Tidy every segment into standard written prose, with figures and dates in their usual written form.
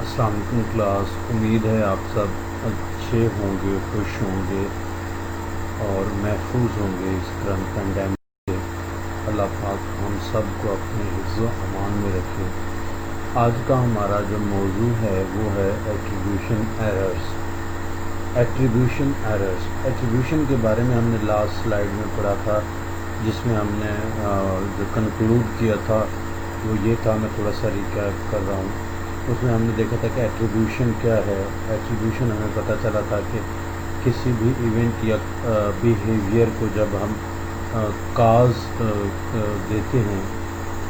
अस्सलाम वालेकुम क्लास। उम्मीद है आप सब अच्छे होंगे, खुश होंगे और महफूज होंगे इस करंट पैंडेमिक से। अल्लाह पाक हम सब को अपने हिफ्ज़ व अमान में रखे। आज का हमारा जो मौजू है वो है attribution errors. Attribution errors, attribution के बारे में हमने लास्ट स्लाइड में पढ़ा था, जिसमें हमने जो कंक्लूड किया था वो ये था, मैं थोड़ा सा रिकैप कर रहा हूँ। उसमें हमने देखा था कि एट्रीब्यूशन क्या है। एट्रीब्यूशन हमें पता चला था कि किसी भी इवेंट या बिहेवियर को जब हम काज देते हैं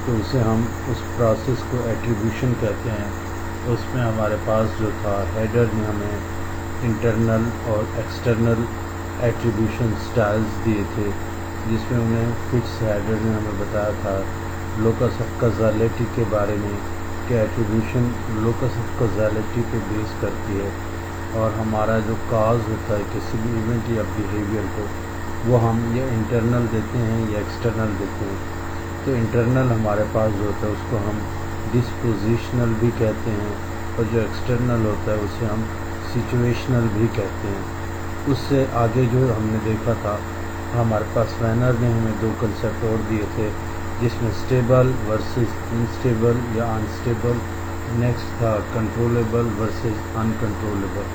तो उसे हम उस प्रोसेस को एट्रीब्यूशन कहते हैं। उसमें हमारे पास जो था हेडर ने हमें इंटरनल और एक्सटर्नल एट्रीब्यूशन स्टाइल्स दिए थे, जिसमें उन्हें फिट्स हेडर ने हमें बताया था लोकस ऑफ कॉज़ैलिटी के बारे में कि एट्रीब्यूशन लोकस ऑफ कॉज़ैलिटी पे बेस करती है, और हमारा जो काज होता है किसी भी इवेंट या बिहेवियर को वो हम या इंटरनल देते हैं या एक्सटर्नल देते हैं। तो इंटरनल हमारे पास जो होता है उसको हम डिस्पोजिशनल भी कहते हैं, और जो एक्सटर्नल होता है उसे हम सिचुएशनल भी कहते हैं। उससे आगे जो हमने देखा था, हमारे पास वैनर ने हमें दो कंसेप्ट और दिए थे, जिसमें स्टेबल वर्सेस इनस्टेबल या अनस्टेबल। नेक्स्ट था कंट्रोलेबल वर्सेस अनकंट्रोलेबल।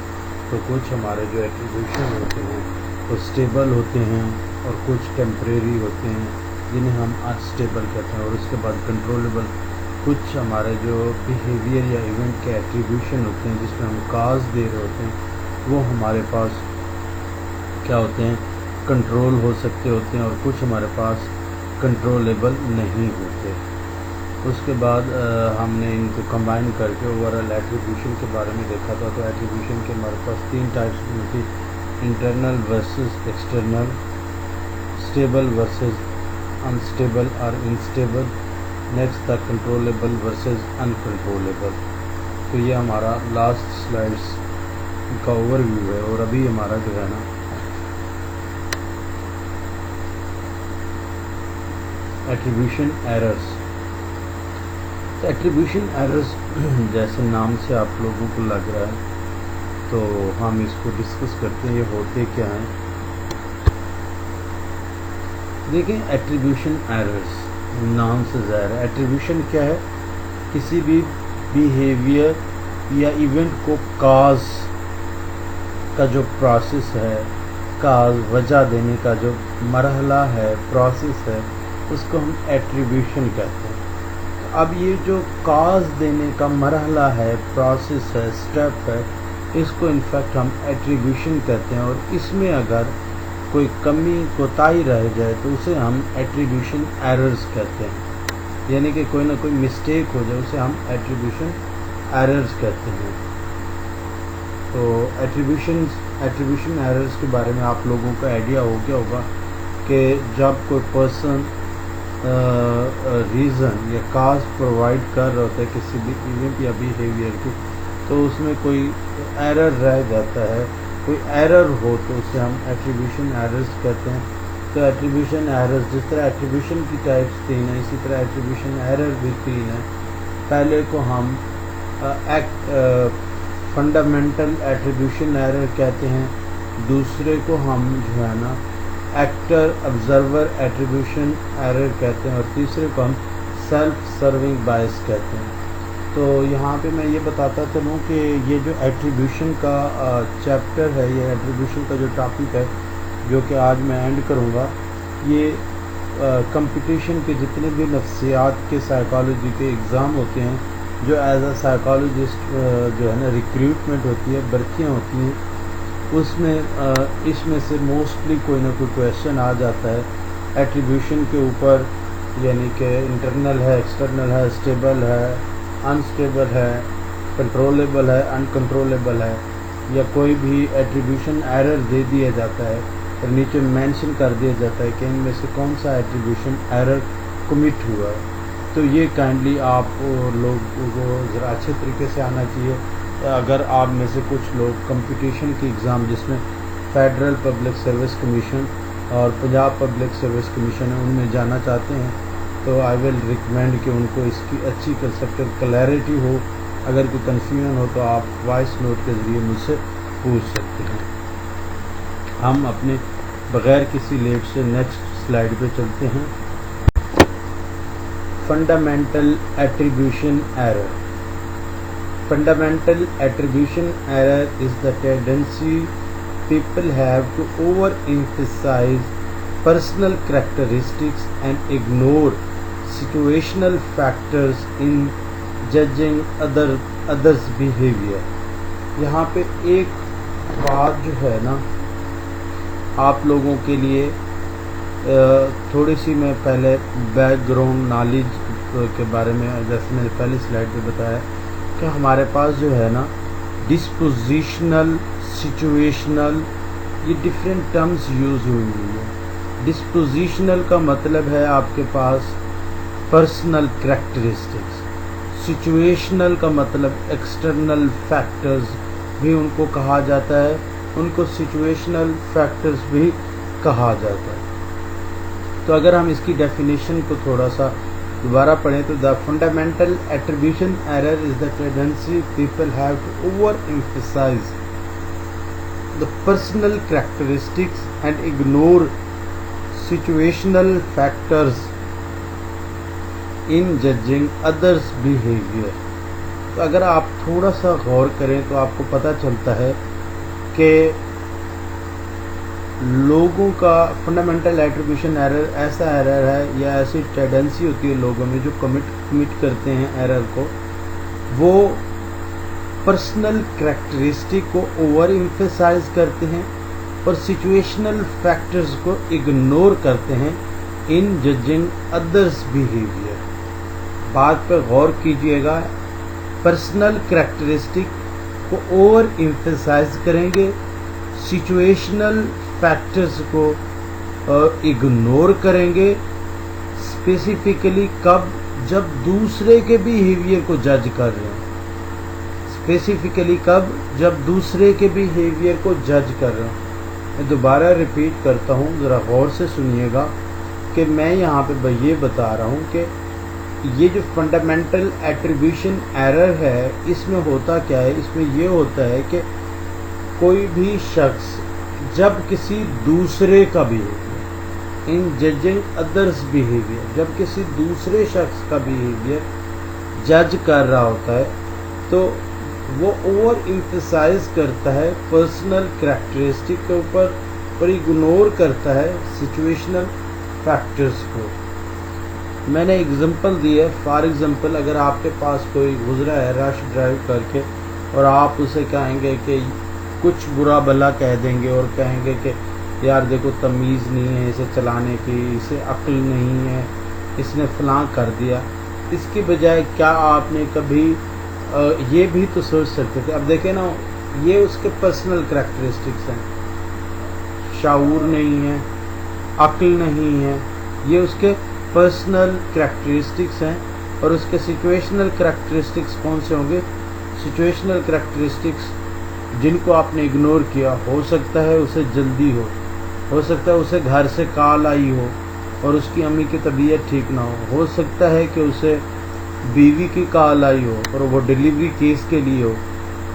तो कुछ हमारे जो एट्रीब्यूशन होते हैं वो स्टेबल होते हैं और कुछ टेम्परेरी होते हैं जिन्हें हम अनस्टेबल कहते हैं। और उसके बाद कंट्रोलेबल, कुछ हमारे जो बिहेवियर या इवेंट के एट्रीब्यूशन होते हैं जिसमें हम काज दे रहे होते हैं, वो हमारे पास क्या होते हैं, कंट्रोल हो सकते होते हैं, और कुछ हमारे पास कंट्रोलेबल नहीं होते। उसके बाद हमने इनको कंबाइन करके ओवरऑल एट्रीब्यूशन के बारे में देखा था। तो एट्रीब्यूशन के हमारे पास तीन टाइप्स में थी, internal versus external, stable versus unstable और इनस्टेबल। नेक्स्ट था कंट्रोलेबल वर्सेस अनकंट्रोलेबल। तो ये हमारा लास्ट स्लाइड्स का ओवरव्यू है। और अभी हमारा जो है ना एट्रीब्यूशन एरर्स। तो एट्रीब्यूशन एरर्स जैसे नाम से आप लोगों को लग रहा है, तो हम इसको डिस्कस करते हैं ये होते क्या हैं। देखें, एट्रीब्यूशन एरर्स नाम से ज़ाहिर है। एट्रीब्यूशन क्या है, किसी भी बिहेवियर या इवेंट को काज का जो प्रोसेस है, काज वजह देने का जो मरहला है, प्रोसेस है, उसको हम एट्रीब्यूशन कहते हैं। तो अब ये जो काज देने का मरहला है, प्रोसेस है, स्टेप है, इसको इनफैक्ट हम एट्रीब्यूशन कहते हैं। और इसमें अगर कोई कमी कोताही रह जाए तो उसे हम एट्रीब्यूशन एरर्स कहते हैं, यानी कि कोई ना कोई मिस्टेक हो जाए उसे हम एट्रीब्यूशन एरर्स कहते हैं। तो एट्रीब्यूशन एरर्स के बारे में आप लोगों को आइडिया हो गया होगा कि जब कोई पर्सन रीज़न या काज प्रोवाइड कर रहा होता है किसी भी इवेंट या बिहेवियर की, तो उसमें कोई एरर रह जाता है, कोई एरर हो तो उसे हम एट्रीब्यूशन एरर्स कहते हैं। तो एट्रीब्यूशन एरर्स, जिस तरह एट्रीब्यूशन की टाइप्स तीन है, इसी तरह एट्रीब्यूशन एरर भी तीन है। पहले को हम फंडामेंटल एट्रीब्यूशन एरर कहते हैं, दूसरे को हम जो है ना एक्टर ऑब्जर्वर एट्रीब्यूशन एरर कहते हैं, और तीसरे को हम सेल्फ सर्विंग बायस कहते हैं। तो यहाँ पे मैं ये बताता चलूँ कि ये जो एट्रीब्यूशन का चैप्टर है, ये एट्रीब्यूशन का जो टॉपिक है जो कि आज मैं एंड करूँगा, ये कंपटीशन के जितने भी नफ्सियात के साइकोलॉजी के एग्ज़ाम होते हैं, जो एज अ साइकोलॉजिस्ट जो है ना रिक्रूटमेंट होती है, भर्तियाँ होती हैं, उसमें इसमें से मोस्टली कोई ना कोई क्वेश्चन आ जाता है एट्रीब्यूशन के ऊपर, यानी कि इंटरनल है, एक्सटर्नल है, स्टेबल है, अनस्टेबल है, कंट्रोलेबल है, अनकंट्रोलेबल है, या कोई भी एट्रीब्यूशन एरर दे दिया जाता है और नीचे मेंशन कर दिया जाता है कि इनमें से कौन सा एट्रीब्यूशन एरर कमिट हुआ है। तो ये काइंडली आप लोगों को ज़रा अच्छे तरीके से आना चाहिए। अगर आप में से कुछ लोग कंपटीशन की एग्ज़ाम जिसमें फेडरल पब्लिक सर्विस कमीशन और पंजाब पब्लिक सर्विस कमीशन है उनमें जाना चाहते हैं, तो आई विल रिकमेंड कि उनको इसकी अच्छी कंसेप्चुअल क्लैरिटी हो اگر کوئی کنفیوژن ہو تو آپ وائس نوٹ کے ذریعے مجھ سے پوچھ سکتے ہیں. ہم اپنے بغیر کسی لیٹ سے نیکسٹ سلائیڈ پہ چلتے ہیں. Fundamental attribution error. Fundamental attribution error is the tendency people have to overemphasize personal characteristics and ignore situational factors in judging others' behavior. یہاں پہ ایک بات جو ہے نا آپ لوگوں کے لیے تھوڑی سی میں پہلے بیک گراؤنڈ نالج کے بارے میں جیسے میں نے پہلی سلائڈ پہ بتایا کہ ہمارے پاس جو ہے نا ڈسپوزیشنل سچویشنل یہ ڈفرینٹ ٹرمز یوز ہوئی ہوئی ہے. ڈسپوزیشنل کا مطلب ہے آپ کے پاس پرسنل کریکٹرسٹکس. سچویشنل کا مطلب ایکسٹرنل فیکٹرز بھی ان کو کہا جاتا ہے, ان کو سچویشنل فیکٹرز بھی کہا جاتا ہے. تو اگر ہم اس کی ڈیفینیشن کو تھوڑا سا دوبارہ پڑھیں تو the fundamental attribution error is the tendency people have to over emphasize the personal characteristics and ignore situational factors in judging others behaviour. تو اگر آپ تھوڑا سا غور کریں تو آپ کو پتہ چلتا ہے کہ لوگوں کا فنڈامنٹل ایٹریبیوشن ایرر ایسا ایرر ہے یا ایسی ٹینڈنسی ہوتی ہے لوگوں میں جو کمٹ کرتے ہیں ایرر کو, وہ پرسنل کریکٹرسٹک کو اوور ایمفیسائز کرتے ہیں اور سچویشنل فیکٹرز کو اگنور کرتے ہیں ان ججنگ ادرس بیہیویئر. بات پہ غور کیجئے گا, پرسنل کریکٹرسٹک کو اوور ایمفیسائز کریں گے, سچویشنل فیکٹرز کو اگنور کریں گے. اسپیسیفکلی کب؟ جب دوسرے کے بیہیویئر کو جج کر رہے ہیں. اسپیسیفکلی کب؟ جب دوسرے کے بیہیویئر کو جج کر رہے ہیں. میں دوبارہ ریپیٹ کرتا ہوں, ذرا غور سے سنیے گا کہ میں یہاں پہ یہ بتا رہا ہوں کہ یہ جو فنڈامنٹل ایٹریبیوشن ایرر ہے اس میں ہوتا کیا ہے. اس میں یہ ہوتا ہے کہ کوئی بھی شخص جب کسی دوسرے کا بیہیویئر ان ججنگ ادرس بیہیویئر, جب کسی دوسرے شخص کا بیہیویئر جج کر رہا ہوتا ہے تو وہ اوور ایمفسائز کرتا ہے پرسنل کریکٹرسٹک کے اوپر اور اگنور کرتا ہے سچویشنل فیکٹرز کو. میں نے ایگزامپل دی ہے. فار ایگزامپل اگر آپ کے پاس کوئی گزرا ہے رش ڈرائیو کر کے اور آپ اسے کہیں گے کہ کچھ برا بلا کہہ دیں گے اور کہیں گے کہ یار دیکھو تمیز نہیں ہے اسے چلانے کی, اسے عقل نہیں ہے, اس نے فلاں کر دیا. اس کی بجائے کیا آپ نے کبھی یہ بھی تو سوچ سکتے تھے, اب دیکھیں نا یہ اس کے پرسنل کریکٹرسٹکس ہیں, شعور نہیں ہے, عقل نہیں ہے, یہ اس کے پرسنل کریکٹرسٹکس ہیں. اور اس کے سچویشنل کریکٹرسٹکس کون سے ہوں گے؟ سچویشنل کریکٹرسٹکس جن کو آپ نے اگنور کیا. ہو سکتا ہے اسے جلدی ہو سکتا ہے اسے گھر سے کال آئی ہو اور اس کی امی کی طبیعت ٹھیک نہ ہو سکتا ہے کہ اسے بیوی کی کال آئی ہو اور وہ ڈیلیوری کیس کے لیے ہو,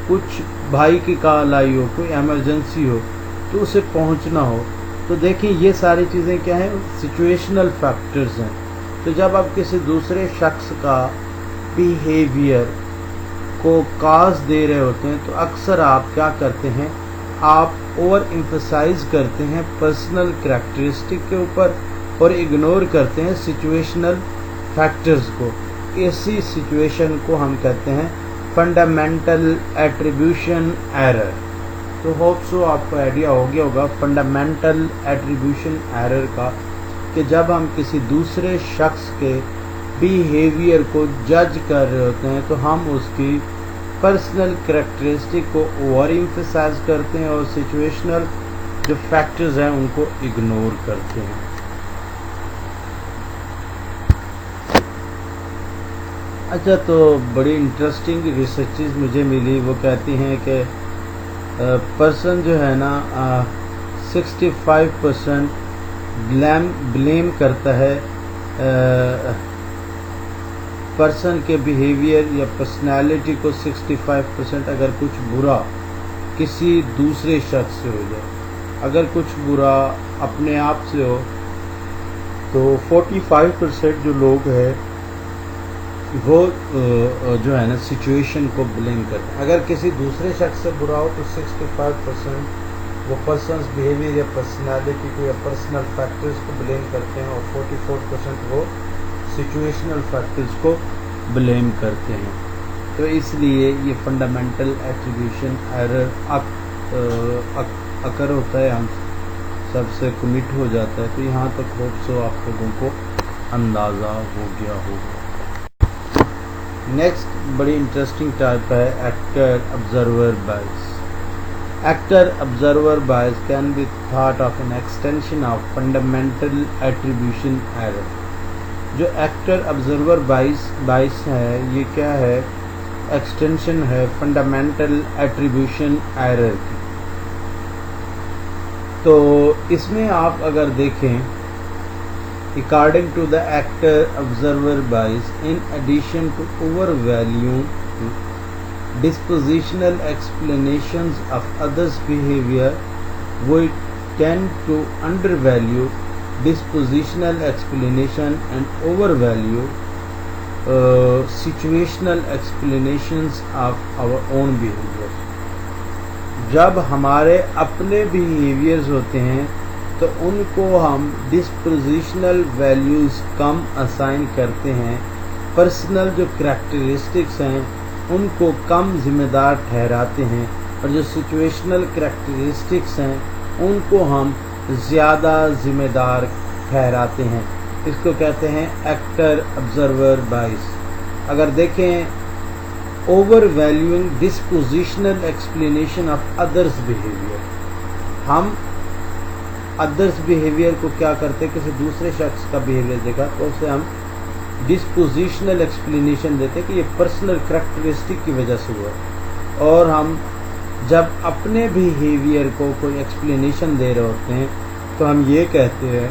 کچھ بھائی کی کال آئی ہو, کوئی ایمرجنسی ہو تو اسے پہنچنا ہو. تو دیکھیں یہ ساری چیزیں کیا ہیں؟ سچویشنل فیکٹرز ہیں. تو جب آپ کسی دوسرے شخص کا بیہیویئر کو کاز دے رہے ہوتے ہیں تو اکثر آپ کیا کرتے ہیں؟ آپ اوور ایمفسائز کرتے ہیں پرسنل کریکٹرسٹک کے اوپر اور اگنور کرتے ہیں سچویشنل فیکٹرز کو. اسی سچویشن کو ہم کہتے ہیں فنڈامنٹل ایٹریبیوشن ایرر. تو ہوپ سو آپ کو آئیڈیا ہو گیا ہوگا فنڈامنٹل ایٹریبیوشن ایرر کا, کہ جب ہم کسی دوسرے شخص کے بیہیویئر کو جج کر رہے ہوتے ہیں تو ہم اس کی پرسنل کریکٹرسٹک کو اوور ایمفسائز کرتے ہیں اور سچویشنل جو فیکٹرز ہیں ان کو اگنور کرتے ہیں. اچھا, تو بڑی انٹرسٹنگ ریسرچز مجھے ملی. وہ کہتی ہیں کہ پرسن جو ہے نا 65% بلیم کرتا ہے पर्सन के बिहेवियर या पर्सनैलिटी को 65%, अगर कुछ बुरा किसी दूसरे शख्स से हो जाए, अगर कुछ बुरा अपने आप से हो तो 45% जो लोग हैं वो जो है ना सिचुएशन को ब्लेम करते हैं। अगर किसी दूसरे शख्स से बुरा हो तो 65% वो पर्सनस बिहेवियर या पर्सनालिटी को या पर्सनल फैक्टर्स को ब्लेम करते हैं, और 44% वो सिचुएशनल फैक्टर्स को ब्लेम करते हैं। तो इसलिए ये फंडामेंटल एट्रीब्यूशन एरर अकर होता है, हम सबसे कमिट हो जाता है। तो यहाँ तक होप सो आप लोगों को अंदाज़ा हो गया होगा। नेक्स्ट बड़ी इंटरेस्टिंग टाइप है actor observer bias. Actor observer bias can be thought of an extension of fundamental attribution error। जो एक्टर ऑब्जर्वर बाइस है ये क्या है, एक्सटेंशन है फंडामेंटल एट्रीब्यूशन एरर की। तो इसमें आप अगर देखें, according to the actor observer bias, in addition to over value dispositional explanations of others' behavior, we tend to undervalue dispositional explanation and overvalue situational explanations of our own behavior। जब हमारे अपने behaviors होते हैं तो उनको हम dispositional values कम assign करते हैं, personal जो characteristics हैं उनको कम जिम्मेदार ठहराते हैं, और जो सिचुएशनल करैक्टरिस्टिक्स हैं उनको हम ज़्यादा जिम्मेदार ठहराते हैं। इसको कहते हैं एक्टर ऑब्जर्वर बाइस। अगर देखें over valuing dispositional explanation of others behaviour, हम अदर्स बिहेवियर को क्या करते हैं, किसी दूसरे शख्स का बिहेवियर देखा तो उसे हम डिस्पोजिशनल एक्सप्लेनेशन देते कि ये पर्सनल करैक्टरिस्टिक की वजह से हुआ, और हम जब अपने बिहेवियर को कोई एक्सप्लेनेशन दे रहे होते हैं तो हम ये कहते हैं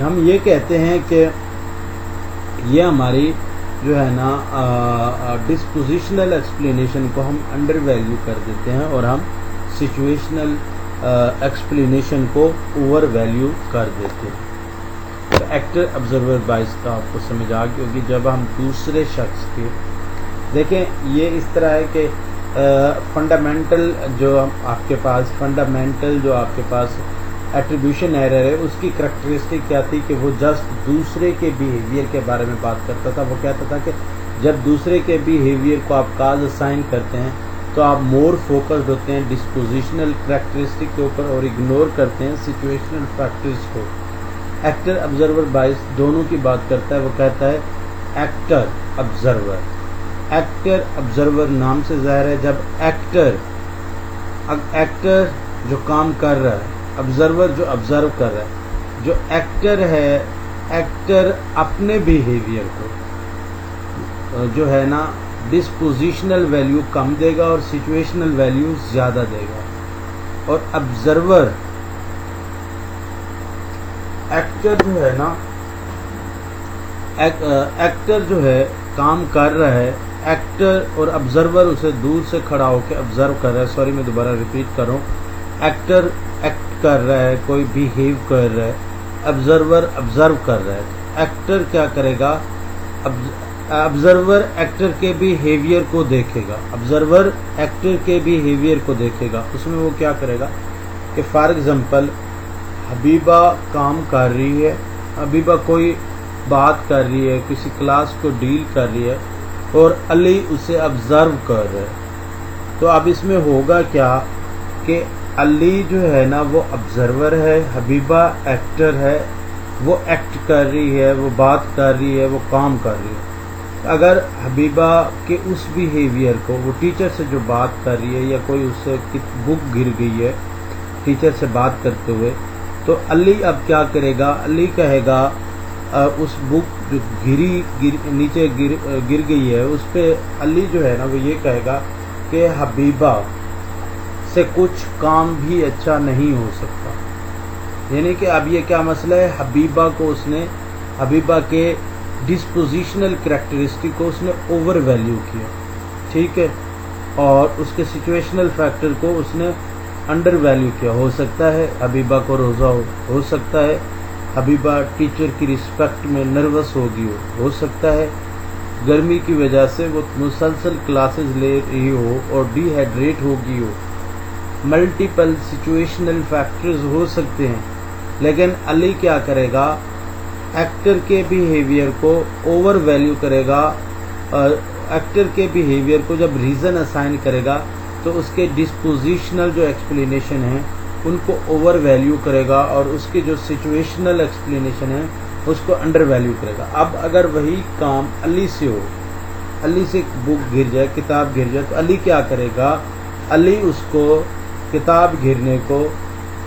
हम ये कहते हैं कि ये हमारी जो है ना डिस्पोजिशनल एक्सप्लेनेशन को हम अंडर वैल्यू कर देते हैं, और हम सिचुएशनल एक्सप्लेनेशन को ओवर वैल्यू कर देते हैं। तो एक्टर ऑब्जर्वर बाइस का आपको समझ आ गई होगी। जब हम दूसरे शख्स के देखें, ये इस तरह है कि फंडामेंटल जो आपके पास एट्रीब्यूशन एरर है, उसकी करैक्टरिस्टिक क्या थी कि वो जस्ट दूसरे के बिहेवियर के बारे में बात करता था। वो कहता था कि जब दूसरे के बिहेवियर को आप काज असाइन करते हैं तो आप मोर फोकस्ड होते हैं डिस्पोजिशनल करैक्टरिस्टिक के ऊपर और इग्नोर करते हैं सिचुएशनल फैक्टर्स को। एक्टर ऑब्जर्वर बाइस दोनों की बात करता है। वो कहता है एक्टर ऑब्जर्वर नाम से ज़ाहिर है, जब एक्टर जो काम कर रहा है, ऑब्जर्वर जो ऑब्जर्व कर रहा है, जो एक्टर है, एक्टर अपने बिहेवियर को जो है ना डिस्पोजिशनल वैल्यू कम देगा और सिचुएशनल वैल्यू ज़्यादा देगा, और ऑब्जर्वर एक्टर जो है ना एक्टर जो है काम कर रहा है, एक्टर और ऑब्जर्वर उसे दूर से खड़ा होकर ऑब्जर्व कर रहा है। सॉरी मैं दोबारा रिपीट कर रहा हूँ। एक्टर एक्ट कर रहा है, कोई बिहेव कर रहा है, ऑब्जर्वर ऑब्जर्व कर रहा है। एक्टर क्या करेगा, ऑब्जर्वर एक्टर के बिहेवियर को देखेगा, ऑब्जर्वर एक्टर के बिहेवियर को देखेगा। उसमें वो क्या करेगा कि फॉर एग्जांपल हबीबा काम कर रही है, हबीबा कोई बात कर रही है, किसी क्लास को डील कर रही है और अली उसे ऑब्जर्व कर रहा है। तो अब इसमें होगा क्या कि अली जो है ना वो ऑब्जर्वर है, हबीबा एक्टर है, वो एक्ट कर रही है, वो बात कर रही है, वो काम कर रही है। अगर हबीबा के उस बिहेवियर को, वो टीचर से जो बात कर रही है या कोई उससे बुक गिर गई है टीचर से बात करते हुए, तो अली अब क्या करेगा, अली कहेगा उस बुक जो नीचे गिर गई है उस पे अली जो है ना वो ये कहेगा कि हबीबा से कुछ काम भी अच्छा नहीं हो सकता। यानी कि अब ये क्या मसला है, हबीबा के डिस्पोजिशनल करैक्टरिस्टिक को उसने ओवर वैल्यू किया, ठीक है, और उसके सिचुएशनल फैक्टर को उसने अंडर वैल्यू किया। हो सकता है हबीबा को रोज़ा हो सकता है हबीबा टीचर की रिस्पेक्ट में नर्वस होगी, हो सकता है गर्मी की वजह से वो मुसलसल क्लासेस ले रही हो और डिहाइड्रेट होगी हो। मल्टीपल सिचुएशनल फैक्टर्स हो सकते हैं, लेकिन अली क्या करेगा, एक्टर के बिहेवियर को ओवर वैल्यू करेगा। एक्टर के बिहेवियर को जब रीज़न असाइन करेगा तो उसके डिस्पोजिशनल जो एक्सप्लेनेशन है उनको ओवर वैल्यू करेगा और उसके जो सिचुएशनल एक्सप्लेनेशन है उसको अंडर वैल्यू करेगा। अब अगर वही काम अली से हो, अली से बुक गिर जाए, किताब गिर जाए, तो अली क्या करेगा, अली उसको किताब गिरने को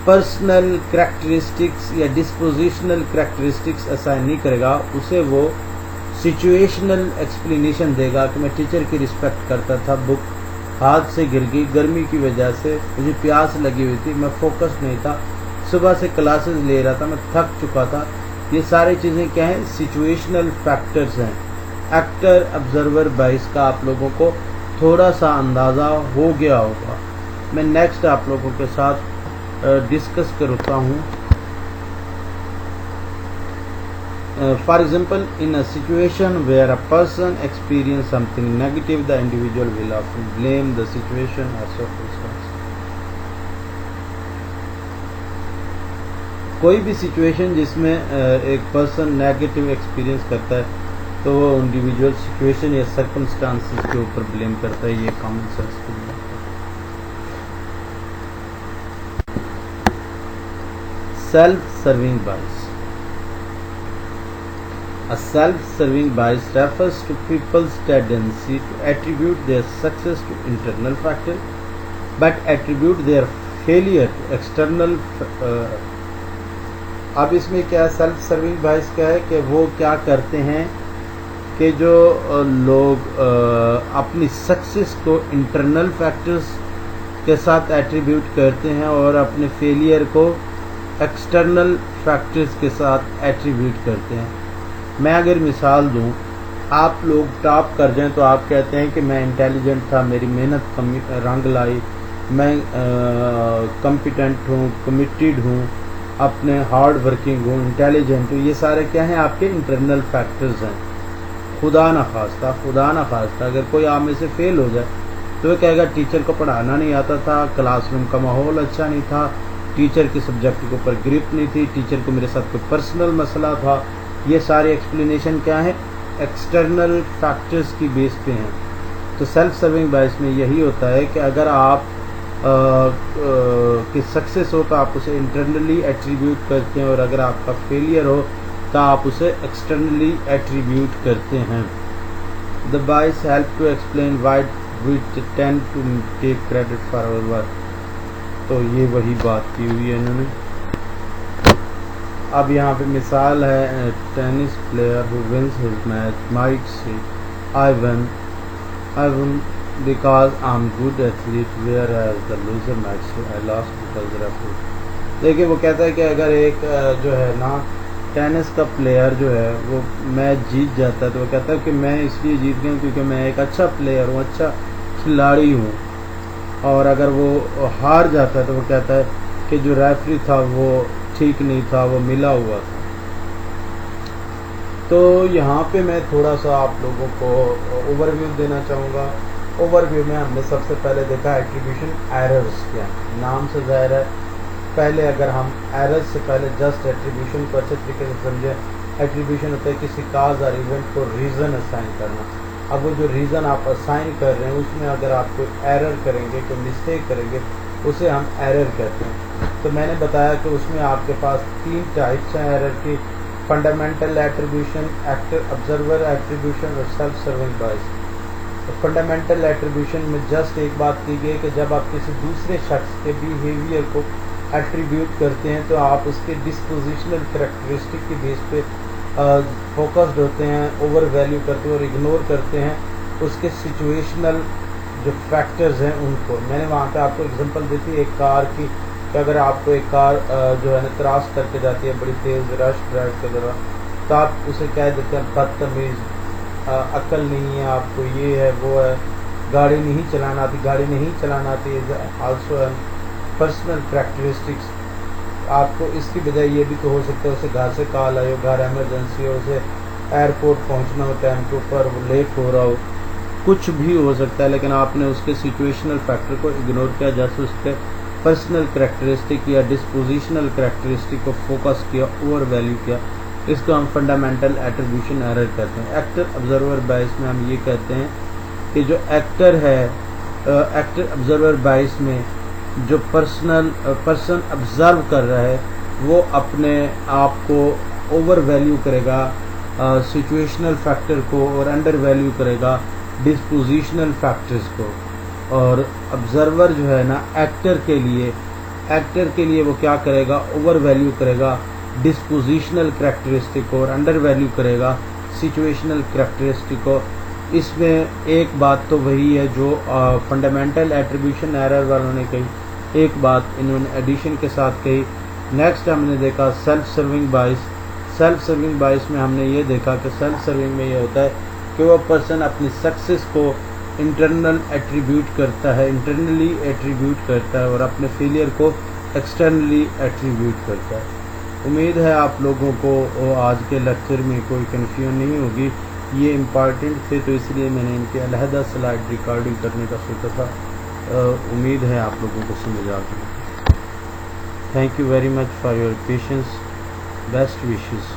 पर्सनल करैक्टरिस्टिक्स या डिस्पोजिशनल करैक्टरिस्टिक्स असाइन नहीं करेगा, उसे वो सिचुएशनल एक्सप्लेनेशन देगा कि मैं टीचर की रिस्पेक्ट करता था, बुक हाथ से गिर गई, गर्मी की वजह से मुझे प्यास लगी हुई थी, मैं फोकस नहीं था, सुबह से क्लासेस ले रहा था, मैं थक चुका था। ये सारी चीज़ें क्या हैं, सिचुएशनल फैक्टर्स हैं। एक्टर ऑब्जर्वर बाइस का आप लोगों को थोड़ा सा अंदाज़ा हो गया होगा। मैं नेक्स्ट आप लोगों के साथ डिस्कस करता हूँ। For example, in a situation where a person experiences something negative, the individual will often blame the situation or circumstance. कोई भी सिचुएशन जिसमें एक पर्सन नेगेटिव एक्सपीरियंस करता है तो वो इंडिविजुअल सिचुएशन या सर्कमस्टांसेस के ऊपर ब्लेम करता है। ये कॉमन सेंस की बात है। सेल्फ सर्विंग बाइस। A self-serving bias refers to people's tendency to attribute their success to internal factors, but attribute their failure to external. अब इसमें क्या सेल्फ सर्विंग बाइस क्या है कि वो क्या करते हैं कि जो लोग अपनी सक्सेस को इंटरनल फैक्टर्स के साथ एट्रीब्यूट करते हैं और अपने फेलियर को एक्सटर्नल फैक्टर्स के साथ एट्रीब्यूट करते हैं। मैं अगर मिसाल दूं, आप लोग टॉप कर जाएं तो आप कहते हैं कि मैं इंटेलिजेंट था, मेरी मेहनत रंग लाई, मैं कॉम्पिटेंट हूँ, कमिटेड हूँ, अपने हार्ड वर्किंग हूँ, इंटेलिजेंट हूँ। ये सारे क्या हैं, आपके इंटरनल फैक्टर्स हैं। खुदा न खास्ता अगर कोई आप में से फेल हो जाए तो वो कहेगा टीचर को पढ़ाना नहीं आता था, क्लासरूम का माहौल अच्छा नहीं था, टीचर के सब्जेक्ट के ऊपर ग्रिप नहीं थी, टीचर को मेरे साथ कोई पर्सनल मसला था। ये सारे एक्सप्लेनेशन क्या है, एक्सटर्नल फैक्टर्स की बेस पे हैं। तो सेल्फ सर्विंग बायस में यही होता है कि अगर आप की सक्सेस हो तो आप उसे इंटरनली एट्रीब्यूट करते हैं और अगर आपका फेलियर हो तो आप उसे एक्सटर्नली एट्रीब्यूट करते हैं। The bias help to explain why we tend to take credit for our work. तो ये वही बात की हुई है इन्होंने। अब यहाँ पे मिसाल है, tennis player who wins his match might say I won because I am good athlete whereas the loser match say I lost because referee. देखिए वो कहता है कि अगर एक जो है ना टेनिस का प्लेयर जो है वो मैच जीत जाता है तो वो कहता है कि मैं इसलिए जीत गया क्योंकि मैं एक अच्छा प्लेयर हूँ, अच्छा खिलाड़ी हूँ। और अगर वो हार जाता है तो वो कहता है कि जो रेफरी था वो ठीक नहीं था, वो मिला हुआ था। तो यहाँ पे मैं थोड़ा सा आप लोगों को ओवरव्यू देना चाहूँगा। ओवरव्यू में हमने सबसे पहले देखा एट्रीब्यूशन एरर्स क्या, नाम से ज़ाहिर है। पहले अगर हम एरर्स से पहले जस्ट एट्रीब्यूशन को अच्छे तरीके से समझें। एट्रीब्यूशन होता है किसी काज और इवेंट को रीज़न असाइन करना। अब वो जो रीज़न आप असाइन कर रहे हैं उसमें अगर आप कोई एरर करेंगे, कोई मिस्टेक करेंगे, उसे हम एरर कहते हैं। तो मैंने बताया कि उसमें आपके पास 3 टाइप्स हैं एरर की, fundamental attribution, actor observer attribution और सेल्फ सर्विंग बायस। तो फंडामेंटल एट्रीब्यूशन में जस्ट एक बात की गई कि जब आप किसी दूसरे शख्स के बिहेवियर को एट्रीब्यूट करते हैं तो आप उसके डिस्पोजिशनल करैक्टरिस्टिक की बेस पे फोकस्ड होते हैं, ओवर वैल्यू करते हैं और इग्नोर करते हैं उसके सिचुएशनल जो फैक्टर्स हैं उनको। मैंने वहाँ पे आपको एग्जांपल दी थी एक कार की کہ اگر آپ کو ایک کار جو ہے نا کراس کر کے جاتی ہے بڑی تیز رش ڈرائیو کے دوران، تو آپ اسے کہہ دیتے ہیں بدتمیز، عقل نہیں ہے آپ کو، یہ ہے وہ ہے، گاڑی نہیں چلانا آتی. گاڑی نہیں چلانا آتی از آلسو پرسنل کریکٹرسٹکس. آپ کو اس کی بجائے یہ بھی تو ہو سکتا ہے اسے گھر سے کال آئی ہو، گھر ایمرجنسی ہو، اسے ایئرپورٹ پہنچنا ہو ٹائم کے اوپر، وہ لیٹ ہو رہا ہو، کچھ بھی ہو سکتا ہے، لیکن آپ نے اس کے سچویشنل فیکٹر کو اگنور کیا، جیسے اس کے پرسنل کریکٹرسٹک یا ڈسپوزیشنل کریکٹرسٹک کو فوکس کیا، اوور ویلیو کیا. اس کو ہم فنڈامنٹل ایٹریبیوشن ایرر کہتے ہیں. ایکٹر آبزرور بائس میں ہم یہ کہتے ہیں کہ جو ایکٹر ہے، ایکٹر آبزرور بائس میں جو پرسن آبزرو کر رہا ہے وہ اپنے آپ کو اوور ویلیو کرے گا سچویشنل فیکٹر کو، اور انڈر ویلیو کرے گا ڈسپوزیشنل فیکٹرز کو. اور آبزرور جو ہے نا ایکٹر کے لیے وہ کیا کرے گا، اوور ویلیو کرے گا ڈسپوزیشنل کریکٹرسٹک کو، اور انڈر ویلیو کرے گا سچویشنل کریکٹرسٹک کو. اس میں ایک بات تو وہی ہے جو فنڈامنٹل ایٹریبیوشن ایرر والوں نے کہی، ایک بات انہوں نے ایڈیشن کے ساتھ کہی. نیکسٹ ہم نے دیکھا سیلف سرونگ بائس. سیلف سرونگ بائس میں ہم نے یہ دیکھا کہ سیلف سرونگ میں یہ ہوتا ہے کہ وہ پرسن اپنی سکسیس کو انٹرنلی ایٹریبیوٹ کرتا ہے اور اپنے فیلئر کو ایکسٹرنلی ایٹریبیوٹ کرتا ہے. امید ہے آپ لوگوں کو آج کے لیکچر میں کوئی کنفیوژن نہیں ہوگی. یہ امپارٹنٹ تھے تو اس لیے میں نے ان کے علیحدہ سلائڈ ریکارڈنگ کرنے کا سوچا تھا. امید ہے آپ لوگوں کو سمجھ آ گئی. Thank you very much for your patience. Best wishes.